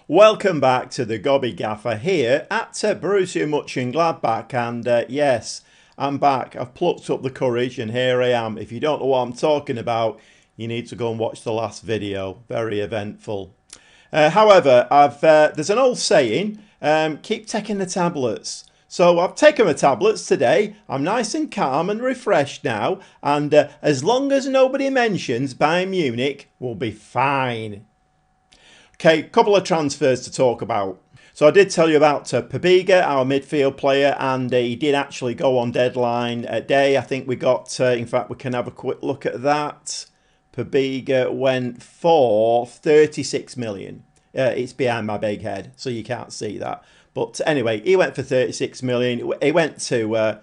Welcome back to the Gobby Gaffer here at Borussia Mönchengladbach, and yes, I'm back. I've plucked up the courage and here I am. If you don't know what I'm talking about, you need to go and watch the last video. Very eventful. However, there's an old saying, keep taking the tablets. So I've taken my tablets today. I'm nice and calm and refreshed now, and as long as nobody mentions Bayern Munich, we'll be fine. Okay, couple of transfers to talk about. So I did tell you about Pabiga, our midfield player, and he did actually go on deadline day. I think we got, in fact, we can have a quick look at that. Pabiga went for 36 million. It's behind my big head, so you can't see that. But anyway, he went for 36 million. He went to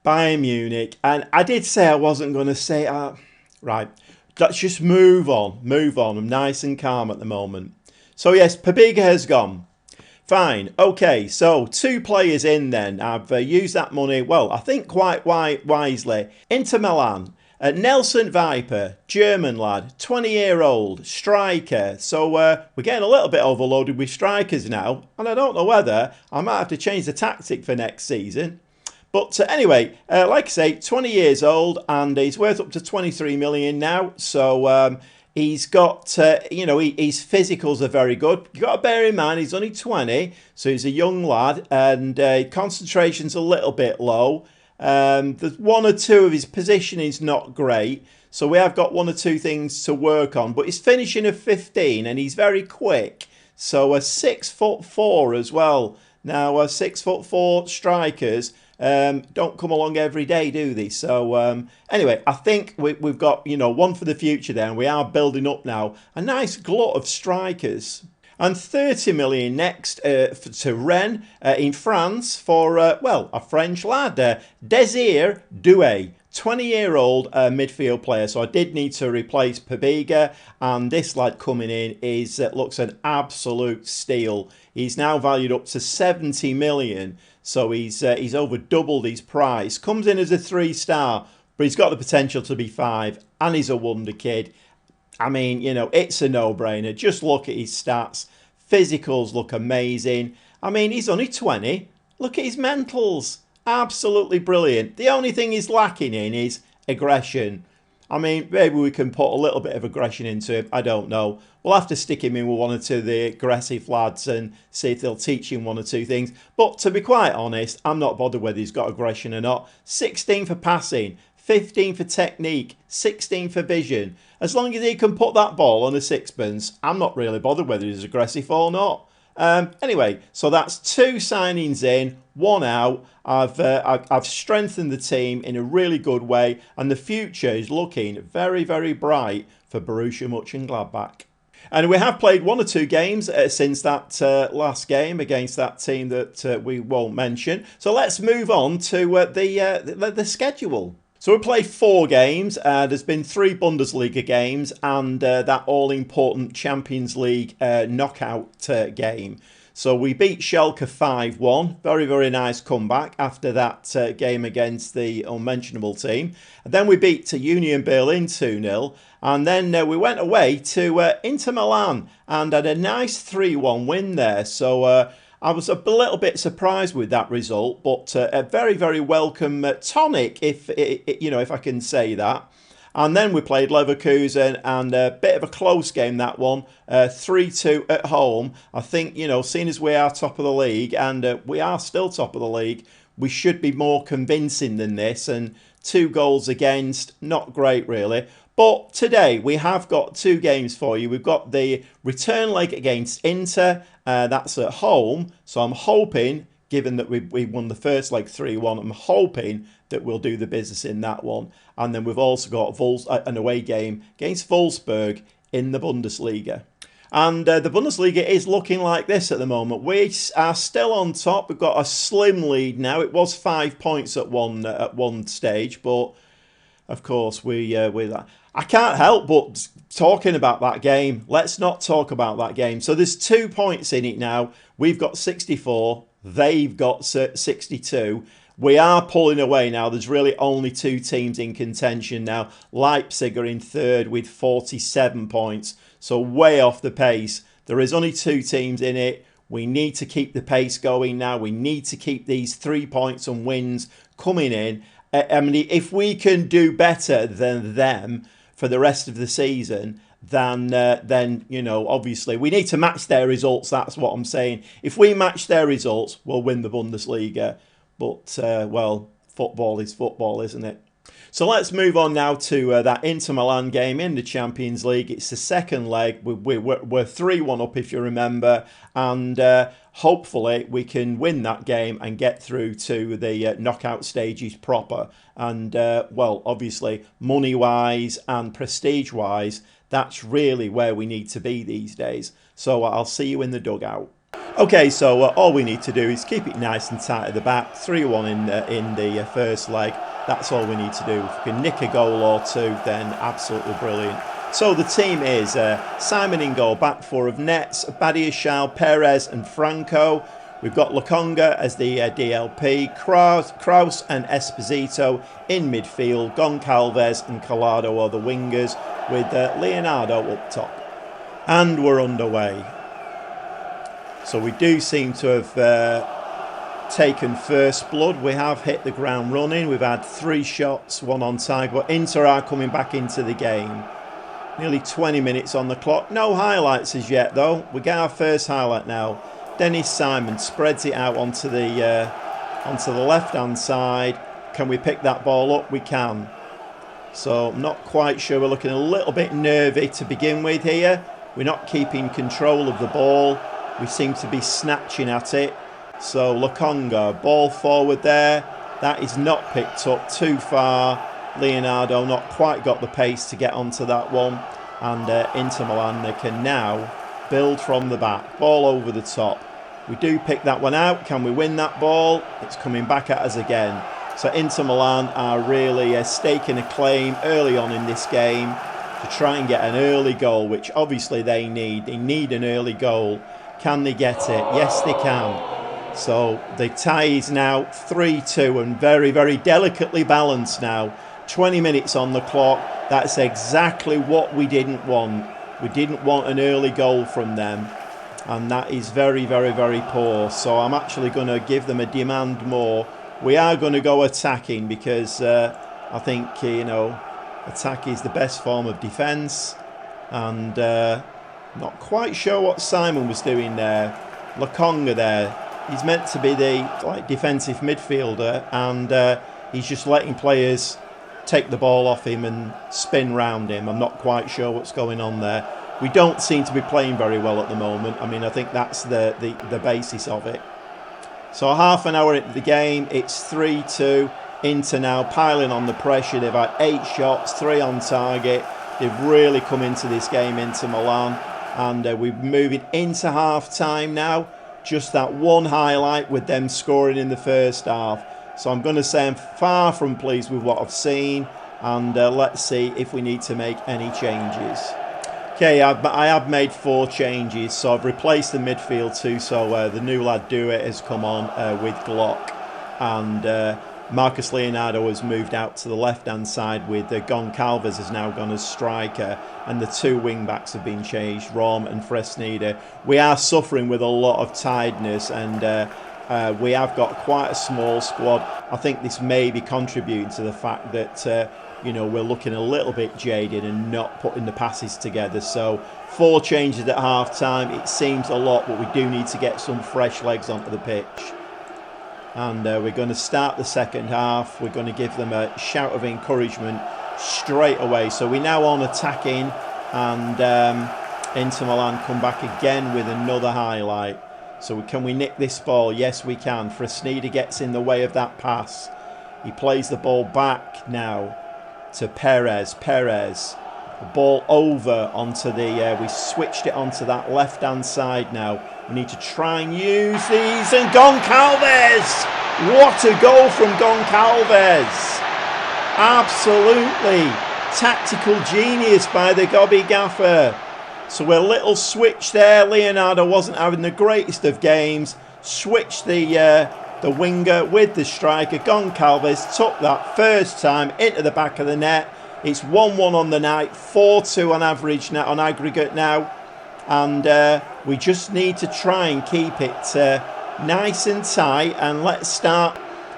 Bayern Munich, and I did say I wasn't going to say right. Let's just move on. I'm nice and calm at the moment. So yes, Pabiga has gone. Fine. Okay, so 2 players in then. I've used that money, well, I think quite wisely. Inter Milan. Nelson Viper, German lad, 20-year-old, striker. So we're getting a little bit overloaded with strikers now. And I don't know whether I might have to change the tactic for next season. But anyway, like I say, 20 years old, and he's worth up to 23 million now. So he's got, his physicals are very good. You've got to bear in mind, he's only 20, so he's a young lad, and concentration's a little bit low. There's 1 or 2 of his positioning's not great. So we have got 1 or 2 things to work on. But he's finishing at 15, and he's very quick. So 6'4" as well. Now 6'4" strikers don't come along every day, do they? So anyway, I think we've got, one for the future there, and we are building up now a nice glut of strikers. And 30 million next to Rennes in France for, a French lad, Désir Doué, 20-year-old midfield player. So I did need to replace Pabiga, and this lad coming in looks an absolute steal. He's now valued up to 70 million. So he's over doubled his price. Comes in as a 3-star, but he's got the potential to be 5, and he's a wonder kid. I mean, it's a no-brainer. Just look at his stats. Physicals look amazing. I mean, he's only 20. Look at his mentals. Absolutely brilliant. The only thing he's lacking in is aggression. I mean, maybe we can put a little bit of aggression into him. I don't know. We'll have to stick him in with 1 or 2 of the aggressive lads and see if they'll teach him 1 or 2 things. But to be quite honest, I'm not bothered whether he's got aggression or not. 16 for passing, 15 for technique, 16 for vision. As long as he can put that ball on a sixpence, I'm not really bothered whether he's aggressive or not. Anyway, so that's 2 signings in, 1 out. I've strengthened the team in a really good way, and the future is looking very, very bright for Borussia Mönchengladbach. And we have played 1 or 2 games since that last game against that team that we won't mention. So let's move on to the schedule. So we played 4 games. There's been 3 Bundesliga games and that all-important Champions League knockout game. So we beat Schalke 5-1. Very, very nice comeback after that game against the unmentionable team. And then we beat Union Berlin 2-0. And then we went away to Inter Milan and had a nice 3-1 win there. So I was a little bit surprised with that result, but a very, very welcome tonic, if I can say that. And then we played Leverkusen, and a bit of a close game, that one, 3-2 at home. I think, seeing as we are top of the league, and we are still top of the league, we should be more convincing than this. And 2 goals against, not great really. But today we have got 2 games for you. We've got the return leg against Inter. That's at home. So I'm hoping, given that we won the first leg 3-1, I'm hoping that we'll do the business in that one. And then we've also got an away game against Wolfsburg in the Bundesliga. And the Bundesliga is looking like this at the moment. We are still on top. We've got a slim lead now. It was 5 points at one stage, but of course I can't help but talking about that game. Let's not talk about that game. So there's 2 points in it now. We've got 64. They've got 62. We are pulling away now. There's really only 2 teams in contention now. Leipzig are in 3rd with 47 points, so way off the pace. There is only 2 teams in it. We need to keep the pace going now. We need to keep these 3 points and wins coming in. I mean, if we can do better than them for the rest of the season, then you know, obviously we need to match their results. That's what I'm saying. If we match their results, we'll win the Bundesliga. But well, football is football, isn't it? So let's move on now to that Inter Milan game in the Champions League. It's the second leg. We're 3-1 up, if you remember, and hopefully we can win that game and get through to the knockout stages proper. And well, obviously, money-wise and prestige-wise, that's really where we need to be these days. So I'll see you in the dugout. Okay, so all we need to do is keep it nice and tight at the back. 3-1 in the first leg. That's all we need to do. If we can nick a goal or 2, then absolutely brilliant. So the team is Simon in goal, back 4 of Nets, Badiashile, Perez and Franco. We've got Lokonga as the DLP, Kraus and Esposito in midfield, Goncalves and Collado are the wingers, with Leonardo up top. And we're underway. So we do seem to have taken first blood. We have hit the ground running. We've had 3 shots, 1 on target. But Inter are coming back into the game. Nearly 20 minutes on the clock. No highlights as yet, though. We get our first highlight now. Dennis Simon spreads it out onto the left-hand side. Can we pick that ball up? We can. So I'm not quite sure. We're looking a little bit nervy to begin with here. We're not keeping control of the ball. We seem to be snatching at it. So Lokonga, ball forward there. That is not picked up too far. Leonardo not quite got the pace to get onto that one. And Inter Milan, they can now build from the back. Ball over the top. We do pick that one out. Can we win that ball? It's coming back at us again. So Inter Milan are really staking a claim early on in this game to try and get an early goal, which obviously they need. They need an early goal. Can they get it? Yes, they can. So the tie is now 3-2 and very, very delicately balanced now. 20 minutes on the clock. That's exactly what we didn't want. We didn't want an early goal from them. And that is very, very, very poor. So I'm actually going to give them a demand more. We are going to go attacking because I think, you know, attack is the best form of defence. And not quite sure what Simon was doing there. Lokonga there. He's meant to be the defensive midfielder, and he's just letting players take the ball off him and spin round him. I'm not quite sure what's going on there. We don't seem to be playing very well at the moment. I mean, I think that's the basis of it. So half an hour into the game, it's 3-2. Inter now piling on the pressure. They've had 8 shots, 3 on target. They've really come into this game, Inter Milan. And we're moving into half-time now. Just that one highlight with them scoring in the first half. So I'm going to say I'm far from pleased with what I've seen. And let's see if we need to make any changes. Okay, I have made 4 changes. So I've replaced the midfield too. So the new lad Duet has come on with Glock. And Marcus Leonardo has moved out to the left-hand side with Goncalves has now gone as striker, and the 2 wing-backs have been changed, Rom and Fresneda. We are suffering with a lot of tiredness, and we have got quite a small squad. I think this may be contributing to the fact that you know, we're looking a little bit jaded and not putting the passes together. So 4 changes at half-time. It seems a lot, but we do need to get some fresh legs onto the pitch. And we're going to start the second half. We're going to give them a shout of encouragement straight away. So we're now on attacking, and Inter Milan come back again with another highlight. So can we nick this ball? Yes, we can. Fresneda gets in the way of that pass. He plays the ball back now to Perez. Perez. The ball over onto the... we switched it onto that left-hand side now. We need to try and use these. And Goncalves! What a goal from Goncalves! Absolutely tactical genius by the Gobby Gaffer. So a little switch there. Leonardo wasn't having the greatest of games. Switched the the winger with the striker. Goncalves took that first time into the back of the net. It's 1-1 on the night, 4-2 on average now, on aggregate now. And we just need to try and keep it nice and tight, and let's start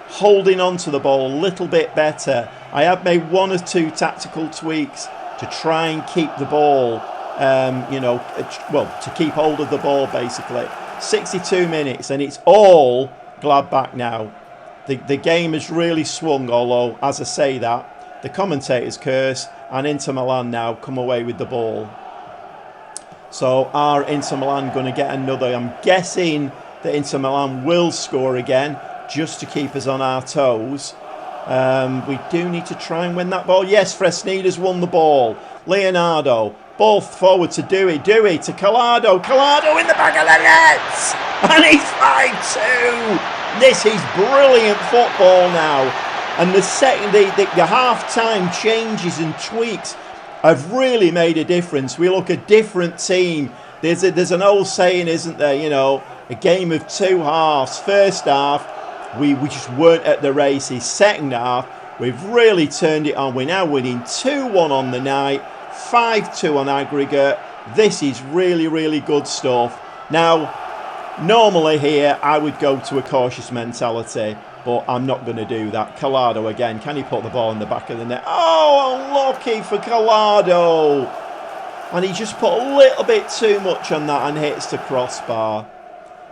holding on to the ball a little bit better. I have made 1 or 2 tactical tweaks to try and keep the ball, to keep hold of the ball basically. 62 minutes and it's all Gladbach now. The game has really swung, although as I say that, the commentators curse, and Inter Milan now come away with the ball. So are Inter Milan going to get another? I'm guessing that Inter Milan will score again just to keep us on our toes. We do need to try and win that ball. Yes, Fresnida's won the ball. Leonardo, ball forward to Dewey to Collado in the back of the net, and he's 5-2. This is brilliant football now. And the half-time changes and tweaks have really made a difference. We look a different team. There's an old saying, isn't there? You know, a game of 2 halves. First half, we just weren't at the races. Second half, we've really turned it on. We're now winning 2-1 on the night, 5-2 on aggregate. This is really, really good stuff. Now, normally here, I would go to a cautious mentality, but I'm not going to do that. Collado again. Can he put the ball in the back of the net? Oh, unlucky for Collado. And he just put a little bit too much on that and hits the crossbar.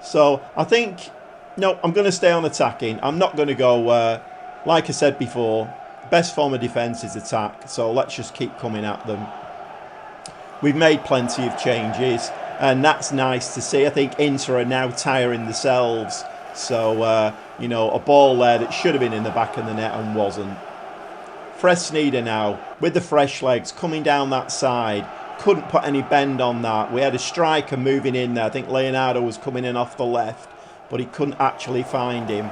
So I think, no, I'm going to stay on attacking. I'm not going to go, like I said before, best form of defence is attack. So let's just keep coming at them. We've made plenty of changes, and that's nice to see. I think Inter are now tiring themselves. So, a ball there that should have been in the back of the net and wasn't. Fresnida now, with the fresh legs, coming down that side. Couldn't put any bend on that. We had a striker moving in there. I think Leonardo was coming in off the left, but he couldn't actually find him.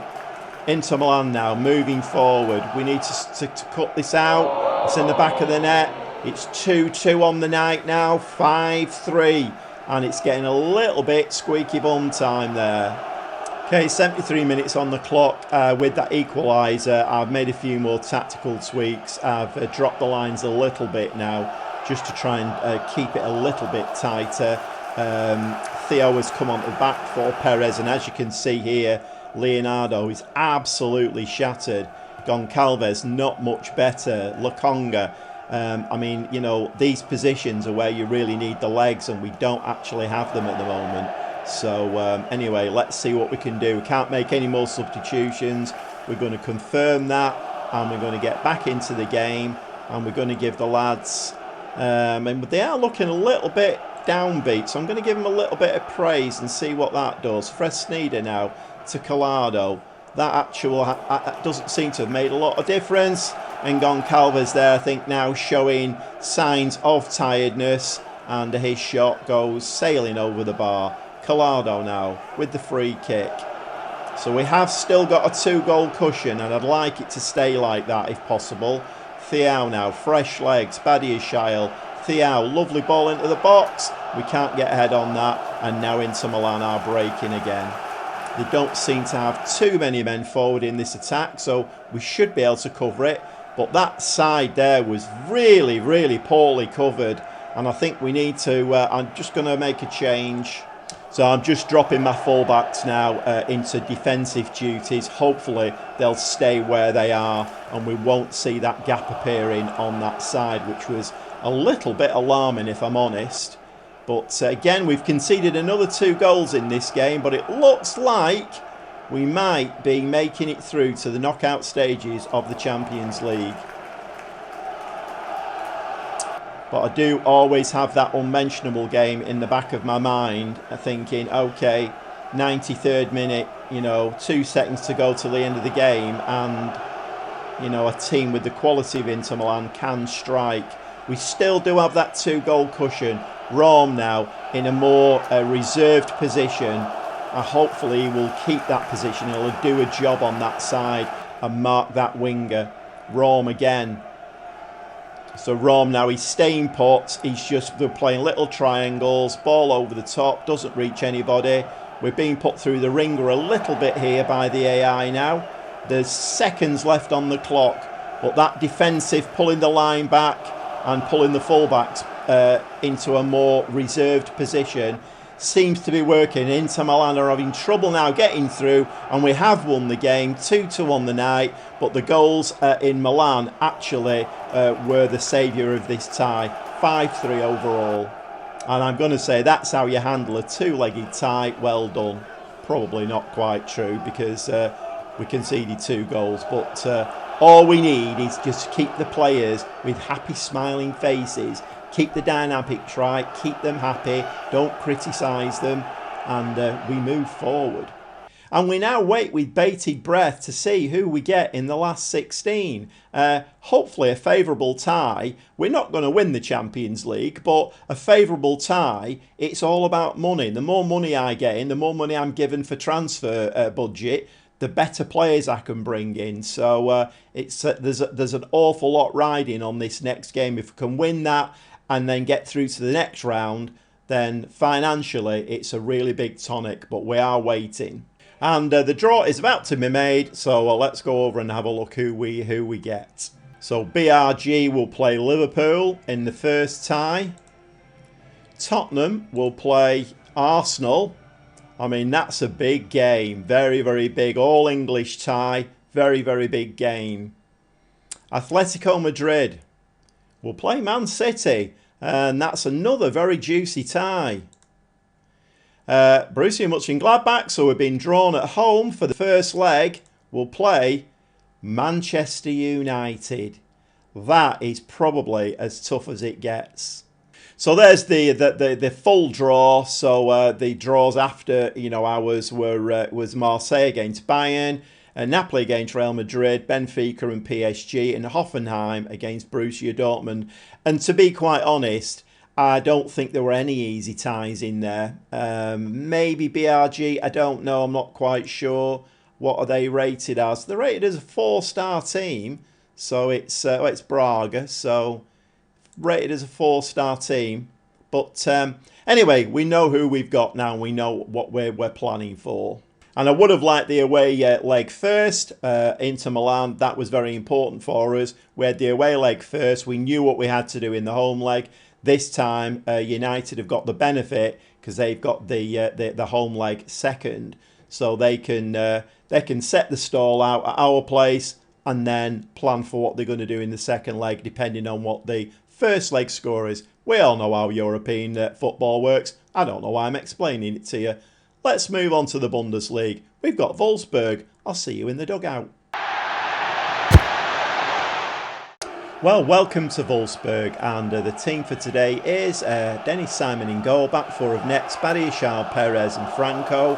Inter Milan now, moving forward. We need to cut this out. It's in the back of the net. It's 2-2 on the night now, 5-3. And it's getting a little bit squeaky bum time there. Okay, 73 minutes on the clock. With that equaliser, I've made a few more tactical tweaks. I've dropped the lines a little bit now, just to try and keep it a little bit tighter. Theo has come on the back for Perez, and as you can see here, Leonardo is absolutely shattered. Goncalves, not much better. Lokonga, these positions are where you really need the legs, and we don't actually have them at the moment. So anyway, let's see what we can do. We can't make any more substitutions. We're going to confirm that, and we're going to get back into the game, and we're going to give the lads, and they are looking a little bit downbeat, so I'm going to give them a little bit of praise and see what that does. Fresnida now to Collado. That doesn't seem to have made a lot of difference. And Goncalves there, I think, now showing signs of tiredness, and his shot goes sailing over the bar. Collado now with the free kick. So we have still got a 2-goal cushion, and I'd like it to stay like that if possible. Theo now, fresh legs, Badiashile. Theo, lovely ball into the box. We can't get ahead on that, and now Inter Milan are breaking again. They don't seem to have too many men forward in this attack, so we should be able to cover it. But that side there was really, really poorly covered, and I think we need to, I'm just going to make a change. So I'm just dropping my fullbacks now into defensive duties. Hopefully they'll stay where they are, and we won't see that gap appearing on that side, which was a little bit alarming if I'm honest. But again, we've conceded another 2 goals in this game, but it looks like we might be making it through to the knockout stages of the Champions League. But I do always have that unmentionable game in the back of my mind, thinking, okay, 93rd minute, 2 seconds to go to the end of the game, and, a team with the quality of Inter Milan can strike. We still do have that 2-goal cushion. Rome now in a more reserved position. Hopefully he will keep that position. He'll do a job on that side and mark that winger. Rome again. So Rome now, he's staying put. They're playing little triangles. Ball over the top. Doesn't reach anybody. We're being put through the ringer a little bit here by the AI now. There's seconds left on the clock, but that defensive pulling the line back and pulling the fullbacks into a more reserved position seems to be working. Inter Milan are having trouble now getting through, and we have won the game 2-2 on the night, but the goals in Milan actually were the saviour of this tie. 5-3 overall. And I'm going to say that's how you handle a two-legged tie. Well done. Probably not quite true, because we conceded 2 goals, but all we need is just keep the players with happy smiling faces, keep the dynamics right, keep them happy, don't criticise them, and we move forward. And we now wait with bated breath to see who we get in the last 16. Hopefully a favourable tie. We're not going to win the Champions League, but a favourable tie, it's all about money. The more money I get in, the more money I'm given for transfer budget, the better players I can bring in. So there's an awful lot riding on this next game. If we can win that and then get through to the next round, then financially it's a really big tonic, but we are waiting. And the draw is about to be made, so let's go over and have a look who we get. So BRG will play Liverpool in the first tie. Tottenham will play Arsenal. I mean, that's a big game. Very, very big. All English tie. Very, very big game. Atletico Madrid will play Man City. And that's another very juicy tie. Borussia Mönchengladbach, so we've been drawn at home for the first leg, will play Manchester United. That is probably as tough as it gets. So there's the full draw. So the draws after ours was Marseille against Bayern, Napoli against Real Madrid, Benfica and PSG, and Hoffenheim against Borussia Dortmund. And to be quite honest, I don't think there were any easy ties in there. Maybe BRG, I don't know, I'm not quite sure. What are they rated as? They're rated as a 4-star team, so it's Braga, so rated as a 4-star team. But anyway, we know who we've got now, and we know what we're planning for. And I would have liked the away leg first, Inter Milan. That was very important for us. We had the away leg first. We knew what we had to do in the home leg. This time, United have got the benefit because they've got the home leg second, so they can set the stall out at our place and then plan for what they're going to do in the second leg, depending on what the first leg score is. We all know how European football works. I don't know why I'm explaining it to you. Let's move on to the Bundesliga. We've got Wolfsburg. I'll see you in the dugout. Well, welcome to Wolfsburg, and the team for today is Dennis Simon in goal, back four of nets, Badiashile, Perez and Franco.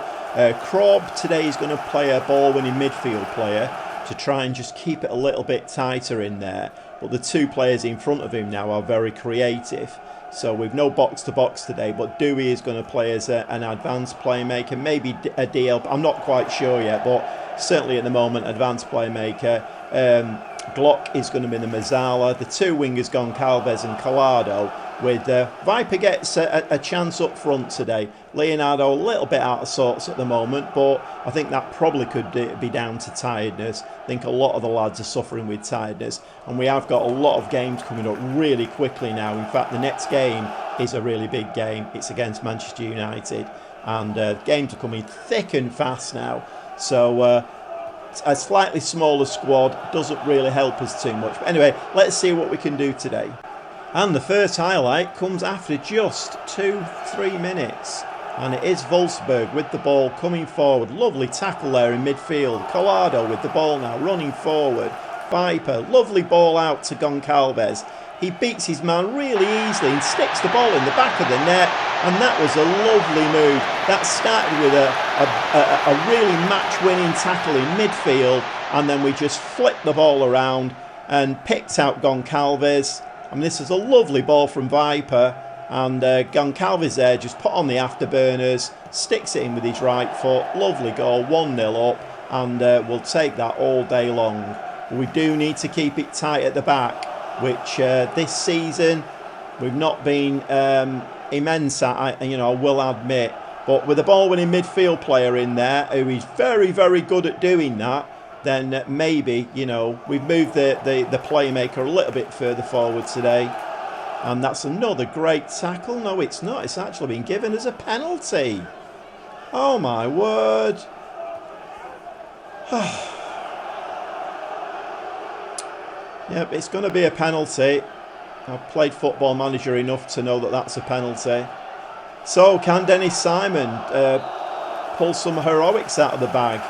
Krob today is going to play a ball-winning midfield player to try and just keep it a little bit tighter in there. But the two players in front of him now are very creative. So we've no box-to-box today, but Dewey is going to play as an advanced playmaker, maybe a DL, I'm not quite sure yet, but certainly at the moment, advanced playmaker. Glock is going to be the Mazzala. The two wingers, Goncalves and Collado, with Viper gets a chance up front today. Leonardo a little bit out of sorts at the moment, but I think that probably could be down to tiredness. I think a lot of the lads are suffering with tiredness, and we have got a lot of games coming up really quickly now. In fact, the next game is a really big game. It's against Manchester United, and games are coming thick and fast now. So a slightly smaller squad doesn't really help us too much. But anyway, let's see what we can do today. And the first highlight comes after just 2-3 minutes. And it is Wolfsburg with the ball coming forward. Lovely tackle there in midfield. Collado with the ball now running forward. Viper, lovely ball out to Goncalves. He beats his man really easily and sticks the ball in the back of the net. And that was a lovely move. That started with a really match-winning tackle in midfield. And then we just flipped the ball around and picked out Goncalves. I mean, this is a lovely ball from Viper, and Goncalves there just put on the afterburners, sticks it in with his right foot. Lovely goal, 1-0 up, and we'll take that all day long. We do need to keep it tight at the back, which this season we've not been immense at, I will admit. But with a ball-winning midfield player in there, who is very, very good at doing that, then maybe, you know, we've moved the playmaker a little bit further forward today. And that's another great tackle. No, it's not. It's actually been given as a penalty. Oh, my word. Yep, it's going to be a penalty. I've played Football Manager enough to know that that's a penalty. So, can Dennis Simon pull some heroics out of the bag?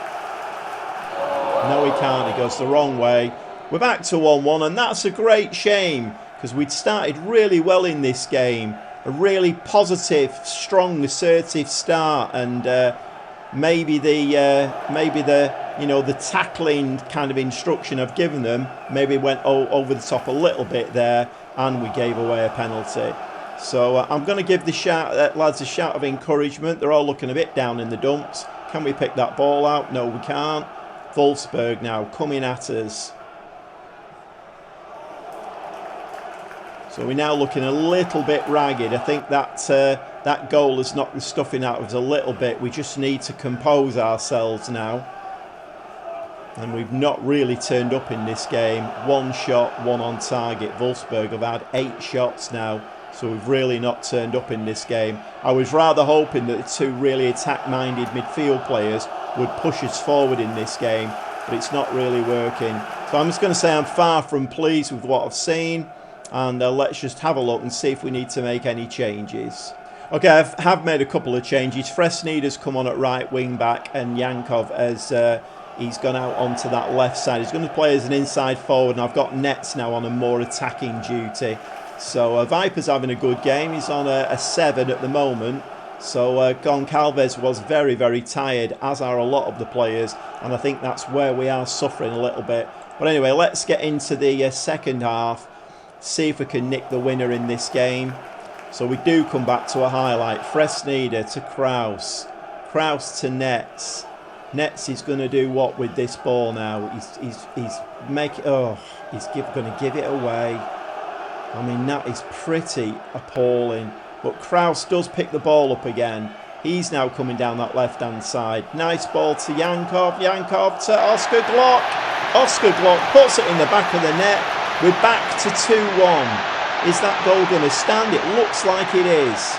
No, he can't. He goes the wrong way. We're back to 1-1, and that's a great shame, because we'd started really well in this game. A really positive, strong, assertive start, and maybe the you know, the tackling kind of instruction I've given them maybe went over the top a little bit there, and we gave away a penalty. So I'm going to give the lads a shout of encouragement. They're all looking a bit down in the dumps. Can we pick that ball out? No, we can't. Wolfsburg now coming at us. So we're now looking a little bit ragged. I think that that goal has knocked the stuffing out of us a little bit. We just need to compose ourselves now. And we've not really turned up in this game. One shot, one on target. Wolfsburg have had 8 shots now. So we've really not turned up in this game. I was rather hoping that the two really attack-minded midfield players would push us forward in this game. But it's not really working. So I'm just going to say I'm far from pleased with what I've seen. And let's just have a look and see if we need to make any changes. Okay, I have made a couple of changes. Fresneda's come on at right wing back, and Yankov as he's gone out onto that left side. He's going to play as an inside forward, and I've got Nets now on a more attacking duty. So Viper's having a good game. He's on a 7 at the moment. So Goncalves was very, very tired, as are a lot of the players, and I think that's where we are suffering a little bit. But anyway, let's get into the second half. See if we can nick the winner in this game. So we do come back to a highlight. Fresneda to Kraus. Kraus to Nets. Nets is going to do what with this ball now? He's making. Oh, he's going to give it away. I mean, that is pretty appalling. But Kraus does pick the ball up again. He's now coming down that left-hand side. Nice ball to Yankov. Yankov to Oscar Glock. Oscar Glock puts it in the back of the net. We're back to 2-1. Is that goal going to stand? It looks like it is.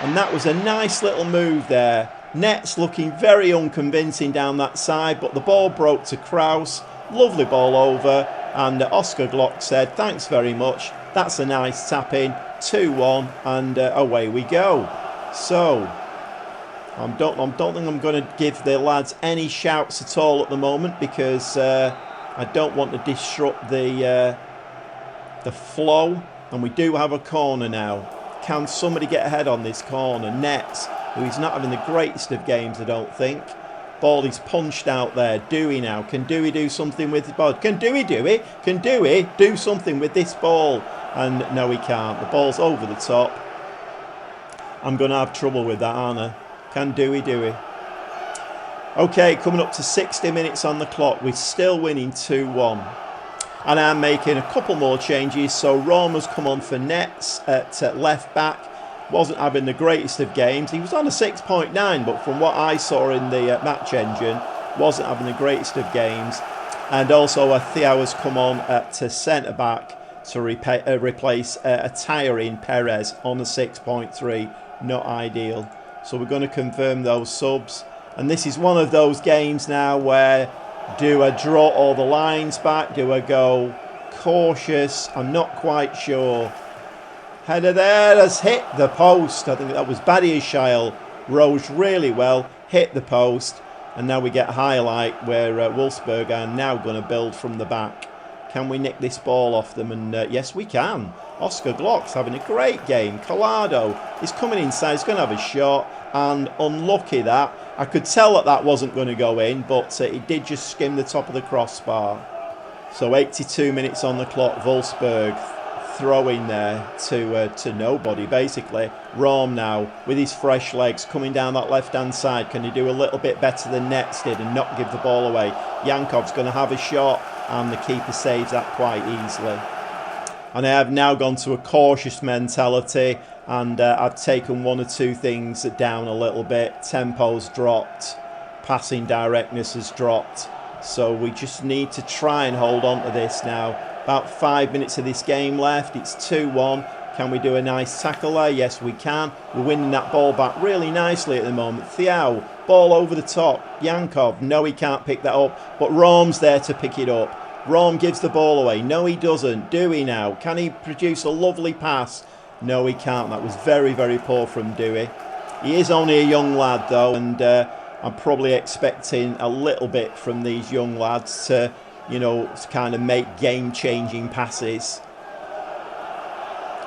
And that was a nice little move there. Nets looking very unconvincing down that side, but the ball broke to Kraus. Lovely ball over. And Oscar Glock said, thanks very much. That's a nice tap in. 2-1, and away we go. So, I don't think I'm going to give the lads any shouts at all at the moment, because I don't want to disrupt the flow. And we do have a corner now. Can somebody get ahead on this corner? Nets, who is not having the greatest of games, I don't think. Ball is punched out there. Dewey now. Can Dewey do something with the ball? Can Dewey do it? Can Dewey do something with this ball? And no, he can't. The ball's over the top. I'm going to have trouble with that, aren't I? Can Dewey do it? Okay, coming up to 60 minutes on the clock. We're still winning 2-1. And I'm making a couple more changes. So Roma's come on for Nets at left back. Wasn't having the greatest of games. He was on a 6.9, but from what I saw in the match engine, wasn't having the greatest of games. And also Theo has come on at centre back to replace a tiring Perez on a 6.3. Not ideal. So we're going to confirm those subs. And this is one of those games now where do I draw all the lines back? Do I go cautious? I'm not quite sure. Header there has hit the post. I think that was Badiashile. Rose really well, hit the post. And now we get a highlight where Wolfsburg are now going to build from the back. Can we nick this ball off them? And yes, we can. Oscar Glock's having a great game. Collado is coming inside. He's going to have a shot. And unlucky that. I could tell that that wasn't going to go in, but it did just skim the top of the crossbar. So 82 minutes on the clock. Wolfsburg throwing there to nobody, basically. Rom now, with his fresh legs, coming down that left-hand side. Can he do a little bit better than Nets did and not give the ball away? Yankov's going to have a shot, and the keeper saves that quite easily. and I have now gone to a cautious mentality, and I've taken one or two things down a little bit. Tempo's dropped, passing directness has dropped, so we just need to try and hold on to this now. About 5 minutes of this game left. It's 2-1. Can we do a nice tackle there? Yes, we can. We're winning that ball back really nicely at the moment. Thiaw, ball over the top. Yankov, no, he can't pick that up, but Rom's there to pick it up. Rom gives the ball away. No, he doesn't. Do he now? Can he produce a lovely pass? No, he can't. That was very, very poor from Dewey. He is only a young lad, though, and I'm probably expecting a little bit from these young lads to, you know, to kind of make game-changing passes.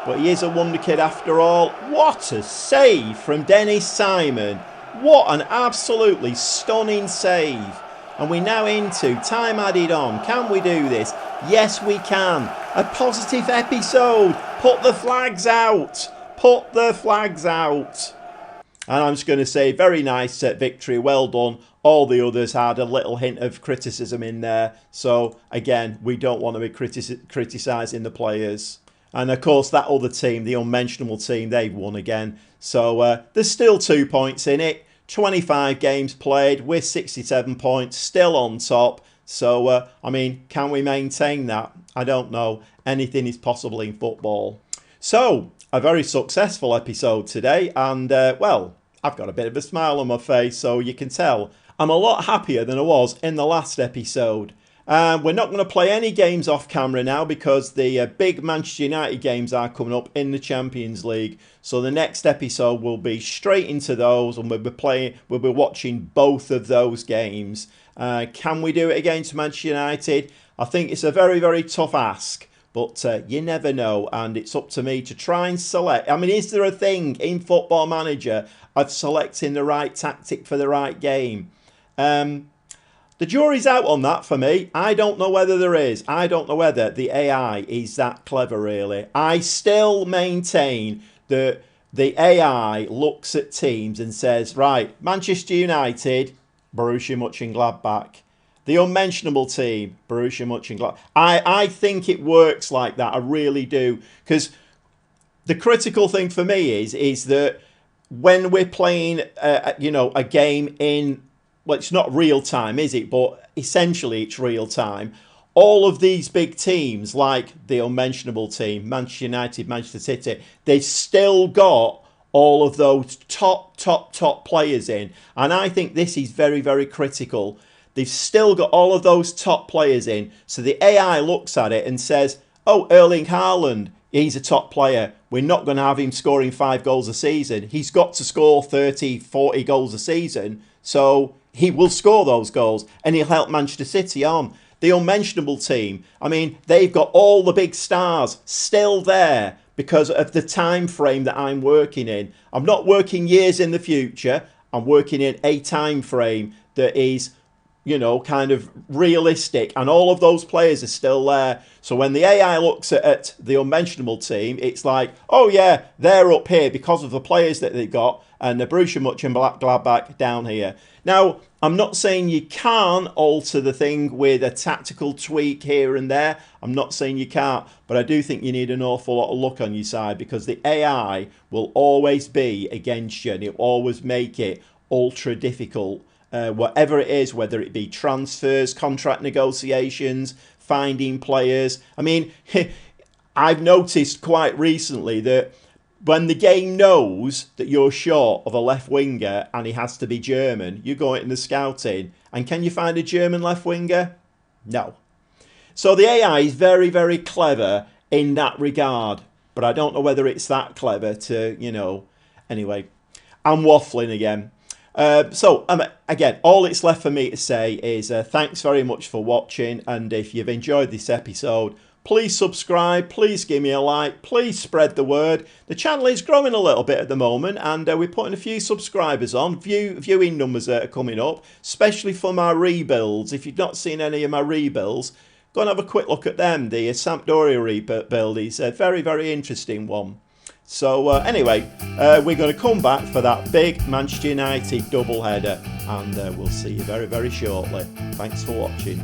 But he is a wonder kid after all. What a save from Dennis Simon. What an absolutely stunning save. And we're now into time added on. Can we do this? Yes, we can. A positive episode. Put the flags out. Put the flags out. And I'm just going to say, very nice victory. Well done. All the others had a little hint of criticism in there. So, again, we don't want to be criticising the players. And, of course, that other team, the unmentionable team, they've won again. So, there's still 2 points in it. 25 games played. We're 67 points. Still on top. So, I mean, can we maintain that? I don't know. Anything is possible in football. So, a very successful episode today. And, well, I've got a bit of a smile on my face. So, you can tell I'm a lot happier than I was in the last episode. We're not going to play any games off camera now because the big Manchester United games are coming up in the Champions League. So the next episode will be straight into those, and we'll be watching both of those games. Can we do it against Manchester United? I think it's a very, very tough ask, but you never know, and it's up to me to try and select. I mean, is there a thing in Football Manager of selecting the right tactic for the right game? The jury's out on that for me. I don't know whether there is. I don't know whether the AI is that clever, really. I still maintain that the AI looks at teams and says, right, Manchester United, Borussia Mönchengladbach. The unmentionable team, Borussia Mönchengladbach. I think it works like that. I really do. Because the critical thing for me is that when we're playing, a game in... Well, it's not real time, is it? But essentially it's real time. All of these big teams, like the unmentionable team, Manchester United, Manchester City, they've still got all of those top players in. And I think this is very, very critical. They've still got all of those top players in. So the AI looks at it and says, oh, Erling Haaland, he's a top player. We're not going to have him scoring 5 goals a season. He's got to score 30, 40 goals a season. So he will score those goals and he'll help Manchester City on. The unmentionable team, I mean, they've got all the big stars still there because of the time frame that I'm working in. I'm not working years in the future. I'm working in a time frame that is, kind of realistic, and all of those players are still there. So when the AI looks at the unmentionable team, it's like, oh yeah, they're up here because of the players that they've got, and the Borussia Mönchengladbach down here. Now, I'm not saying you can't alter the thing with a tactical tweak here and there. I'm not saying you can't, but I do think you need an awful lot of luck on your side because the AI will always be against you and it'll always make it ultra difficult. Whatever it is, whether it be transfers, contract negotiations, finding players. I mean, I've noticed quite recently that when the game knows that you're short of a left winger and he has to be German, you go into the scouting and can you find a German left winger? No. So the AI is very, very clever in that regard, but I don't know whether it's that clever to, anyway, I'm waffling again. Again, all it's left for me to say is thanks very much for watching, and if you've enjoyed this episode, please subscribe, please give me a like, please spread the word. The channel is growing a little bit at the moment, and we're putting a few subscribers on. Viewing numbers are coming up, especially for my rebuilds. If you've not seen any of my rebuilds, go and have a quick look at them. The Sampdoria rebuild is a very, very interesting one. So anyway, we're going to come back for that big Manchester United doubleheader, and we'll see you very, very shortly. Thanks for watching.